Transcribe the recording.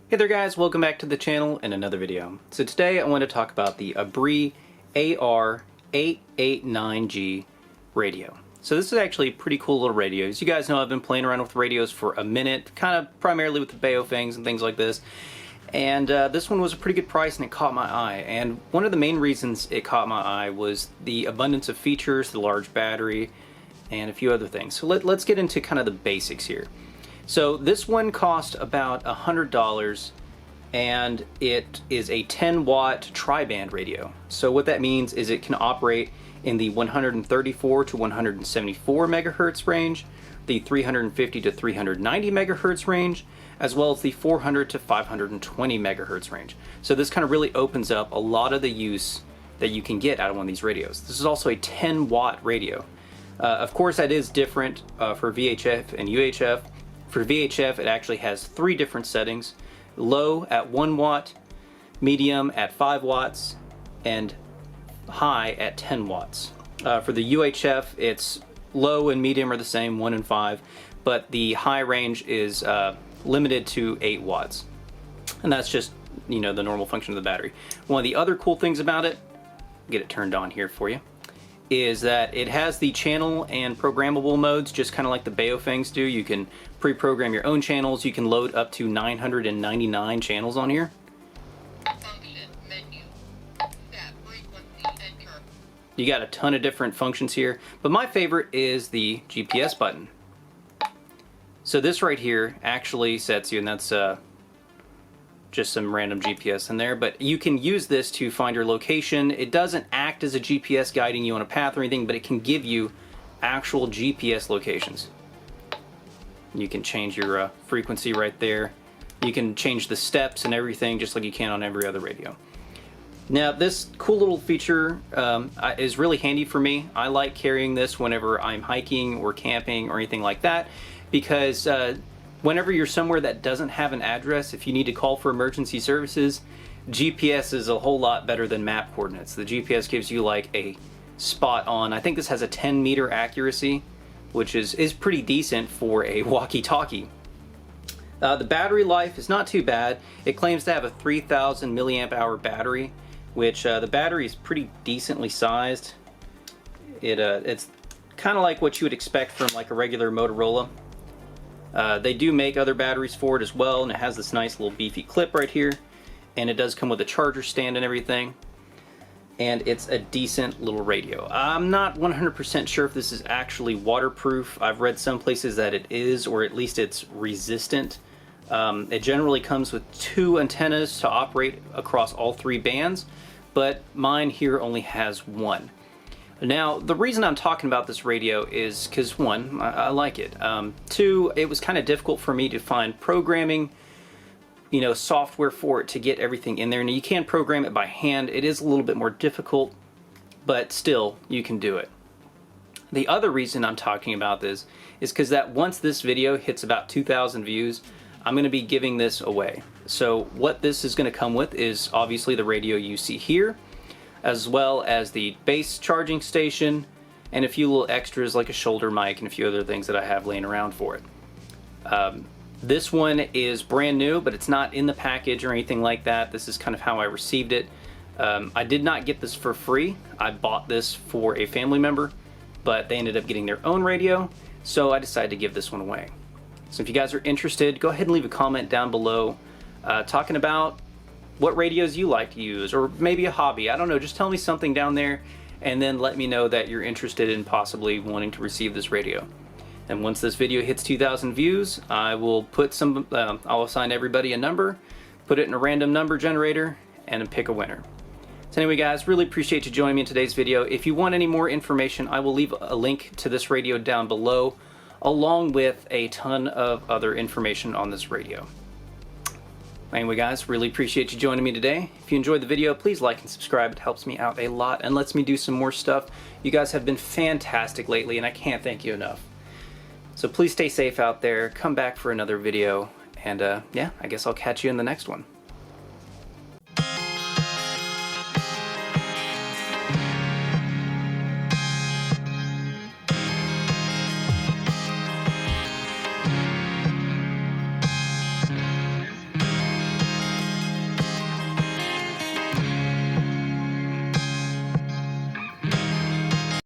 Hey there guys, welcome back to the channel and another video. So today I want to talk about the Abbree AR889G radio. So this is actually a pretty cool little radio. As you guys know, I've been playing around with radios for a minute, kind of primarily with the Baofangs and things like this. And this one was a pretty good price and it caught my eye. And one of the main reasons it caught my eye was the abundance of features, the large battery, and a few other things. So let's get into kind of the basics here. So this one cost about $100 and it is a 10-watt tri-band radio. So what that means is it can operate in the 134 to 174 megahertz range, the 350 to 390 megahertz range, as well as the 400 to 520 megahertz range. So this kind of really opens up a lot of the use that you can get out of one of these radios. This is also a 10-watt radio. Of course, that is different for VHF and UHF. For VHF, it actually has 3 different settings: low at 1 watt, medium at 5 watts, and high at 10 watts. For the UHF, it's low and medium are the same, 1 and 5, but the high range is limited to 8 watts. And that's just, you know, the normal function of the battery. One of the other cool things about it, get it turned on here for you, is that it has the channel and programmable modes, just kind of like the Baofangs do. You can pre-program your own channels. You can load up to 999 channels on here. You got a ton of different functions here, but my favorite is the GPS button. So this right here actually sets you, and that's just some random GPS in there, but you can use this to find your location. It doesn't act as a GPS guiding you on a path or anything, but it can give you actual GPS locations. You can change your frequency right there. You can change the steps and everything just like you can on every other radio. Now this cool little feature is really handy for me. I like carrying this whenever I'm hiking or camping or anything like that, because whenever you're somewhere that doesn't have an address, if you need to call for emergency services, GPS is a whole lot better than map coordinates. The GPS gives you like a spot on. I think this has a 10-meter accuracy, which is pretty decent for a walkie-talkie. The battery life is not too bad. It claims to have a 3,000 milliamp hour battery, which the battery is pretty decently sized. It's kind of like what you would expect from like a regular Motorola. They do make other batteries for it as well, and it has this nice little beefy clip right here, and it does come with a charger stand and everything, and it's a decent little radio. I'm not 100% sure if this is actually waterproof. I've read some places that it is, or at least it's resistant. It generally comes with 2 antennas to operate across all 3 bands, but mine here only has 1. Now, the reason I'm talking about this radio is because 1, I like it. 2, it was kind of difficult for me to find programming, you know, software for it to get everything in there. Now, you can program it by hand. It is a little bit more difficult, but still, you can do it. The other reason I'm talking about this is because that once this video hits about 2,000 views, I'm going to be giving this away. So what this is going to come with is obviously the radio you see here, as well as the base charging station and a few little extras like a shoulder mic and a few other things that I have laying around for it. This one is brand new, but it's not in the package or anything like that. This is kind of how I received it. I did not get this for free. I bought this for a family member, but they ended up getting their own radio, so I decided to give this one away. So if you guys are interested, go ahead and leave a comment down below talking about what radios you like to use, or maybe a hobby. I don't know, just tell me something down there and then let me know that you're interested in possibly wanting to receive this radio. And once this video hits 2,000 views, I will put some, I'll assign everybody a number, put it in a random number generator, and pick a winner. So anyway guys, really appreciate you joining me in today's video. If you want any more information, I will leave a link to this radio down below, along with a ton of other information on this radio. Anyway guys, really appreciate you joining me today. If you enjoyed the video, please like and subscribe. It helps me out a lot and lets me do some more stuff. You guys have been fantastic lately and I can't thank you enough. So please stay safe out there, come back for another video, and yeah, I guess I'll catch you in the next one.